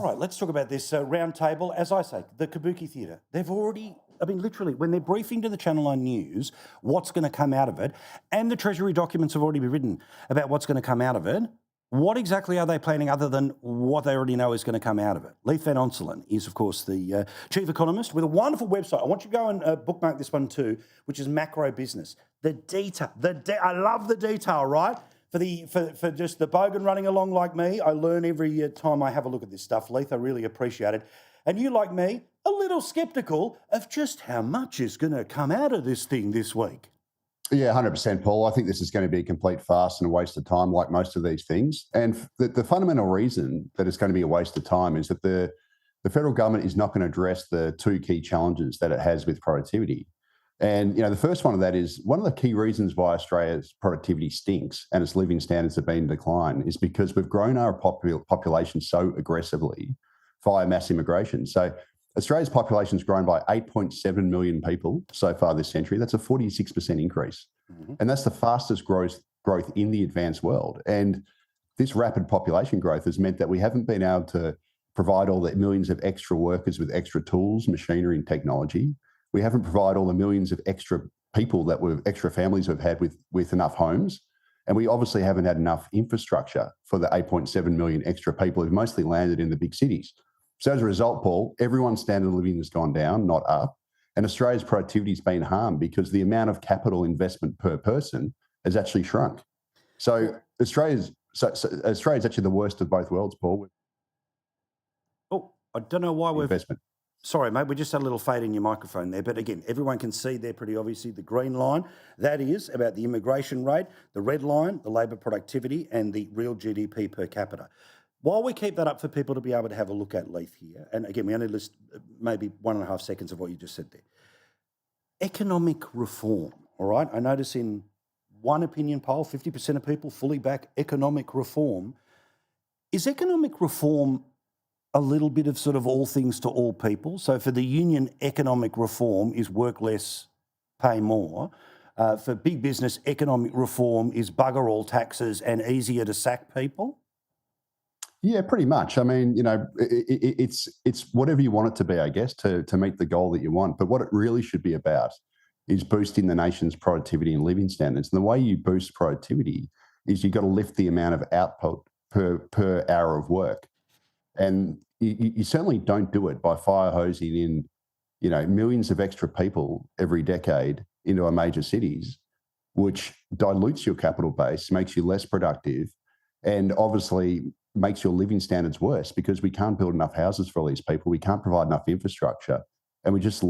right, let's talk about this roundtable. As I say, the Kabuki Theatre, they've already, I mean, literally, when they're briefing to the Channel 9 News what's going to come out of it, and the Treasury documents have already been written about what's going to come out of it, what exactly are they planning other than what they already know is going to come out of it? Leith Van Onselen is, of course, the chief economist with a wonderful website. I want you to go and bookmark this one too, which is Macro Business. The detail, I love the detail, right? For just the bogan running along like me, I learn every time I have a look at this stuff. Leith, I really appreciate it. And you, like me, a little sceptical of just how much is going to come out of this thing this week. Yeah, 100%, Paul. I think this is going to be a complete farce and a waste of time, like most of these things. And the fundamental reason that it's going to be a waste of time is that the federal government is not going to address the two key challenges that it has with productivity. And, the first one of that is one of the key reasons why Australia's productivity stinks and its living standards have been in decline is because we've grown our population so aggressively via mass immigration. So Australia's population has grown by 8.7 million people so far this century. That's a 46% increase. Mm-hmm. And that's the fastest growth in the advanced world. And this rapid population growth has meant that we haven't been able to provide all the millions of extra workers with extra tools, machinery, and technology. We haven't provided all the millions of extra people extra families we've had with enough homes. And we obviously haven't had enough infrastructure for the 8.7 million extra people who've mostly landed in the big cities. So as a result, Paul, everyone's standard of living has gone down, not up. And Australia's productivity has been harmed because the amount of capital investment per person has actually shrunk. So Australia's actually the worst of both worlds, Paul. Oh, I don't know why we've... Investment. Sorry, mate, we just had a little fade in your microphone there. But again, everyone can see there pretty obviously the green line. That is about the immigration rate, the red line, the labour productivity, and the real GDP per capita. While we keep that up for people to be able to have a look at, Leith, here, and again, we only list maybe 1.5 seconds of what you just said there. Economic reform, all right? I notice in one opinion poll, 50% of people fully back economic reform. Is economic reform a little bit of sort of all things to all people? So for the union, economic reform is work less, pay more. For big business, economic reform is bugger all taxes and easier to sack people? Yeah, pretty much. I mean, it's whatever you want it to be, I guess, to meet the goal that you want. But what it really should be about is boosting the nation's productivity and living standards. And the way you boost productivity is you've got to lift the amount of output per hour of work. And you certainly don't do it by fire hosing in, millions of extra people every decade into our major cities, which dilutes your capital base, makes you less productive, and obviously makes your living standards worse because we can't build enough houses for all these people. We can't provide enough infrastructure, and we just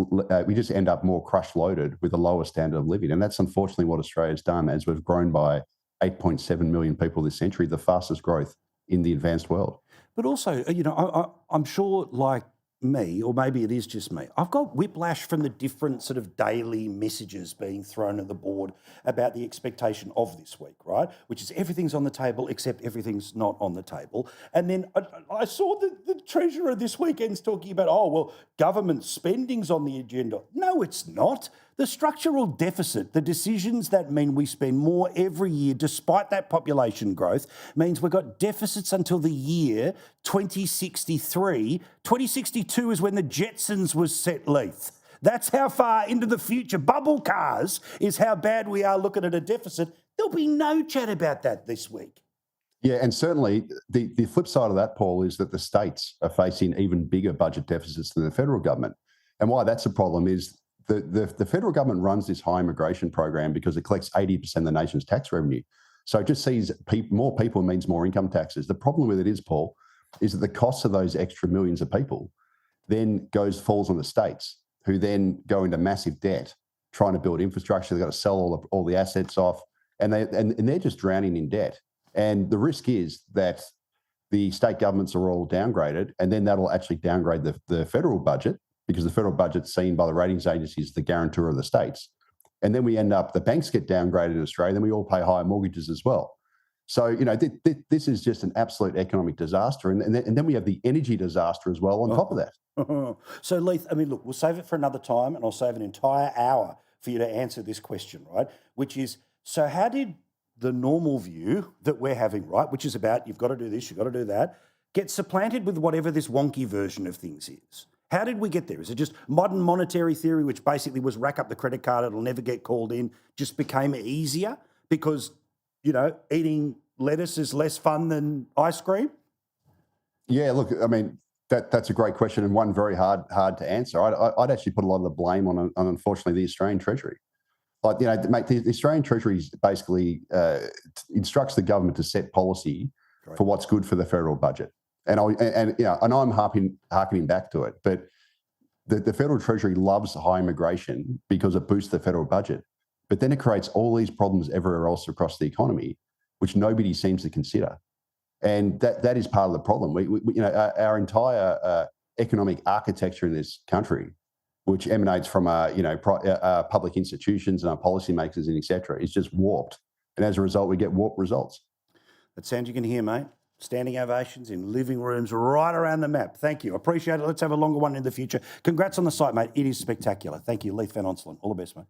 end up more crush loaded with a lower standard of living. And that's unfortunately what Australia's done as we've grown by 8.7 million people this century, the fastest growth in the advanced world. But also, I'm sure, like me, or maybe it is just me, I've got whiplash from the different sort of daily messages being thrown at the board about the expectation of this week, right? Which is everything's on the table except everything's not on the table. And then I saw the Treasurer this weekend's talking about, government spending's on the agenda. No, it's not. The structural deficit, the decisions that mean we spend more every year despite that population growth, means we've got deficits until the year 2063. 2062 is when the Jetsons was set, Leith. That's how far into the future. Bubble cars is how bad we are looking at a deficit. There'll be no chat about that this week. Yeah, and certainly the flip side of that, Paul, is that the states are facing even bigger budget deficits than the federal government. And why that's a problem is the federal government runs this high immigration program because it collects 80% of the nation's tax revenue. So it just sees more people means more income taxes. The problem with it is, Paul, is that the cost of those extra millions of people then falls on the states, who then go into massive debt trying to build infrastructure. They've got to sell all the assets off, and they're just drowning in debt. And the risk is that the state governments are all downgraded, and then that'll actually downgrade the federal budget, because the federal budget's seen by the ratings agencies as the guarantor of the states. And then we end up, the banks get downgraded in Australia, then we all pay higher mortgages as well. So, this is just an absolute economic disaster. And then we have the energy disaster as well on top of that. So, Leith, I mean, look, we'll save it for another time, and I'll save an entire hour for you to answer this question, right? Which is, so how did the normal view that we're having, right, which is about you've got to do this, you've got to do that, get supplanted with whatever this wonky version of things is. How did we get there? Is it just modern monetary theory, which basically was rack up the credit card, it'll never get called in, just became easier because, eating lettuce is less fun than ice cream? Yeah, look, I mean, that's a great question and one very hard to answer. I'd actually put a lot of the blame on unfortunately, the Australian Treasury. Like, mate, the Australian Treasury basically instructs the government to set policy for what's good for the federal budget. And I'm harkening back to it. But the federal Treasury loves high immigration because it boosts the federal budget. But then it creates all these problems everywhere else across the economy, which nobody seems to consider. And that is part of the problem. Our entire economic architecture in this country, which emanates from public institutions and our policymakers and et cetera, is just warped. And as a result, we get warped results. That sound you can hear, mate. Standing ovations in living rooms right around the map. Thank you. Appreciate it. Let's have a longer one in the future. Congrats on the site, mate. It is spectacular. Thank you, Leith Van Onselen. All the best, mate.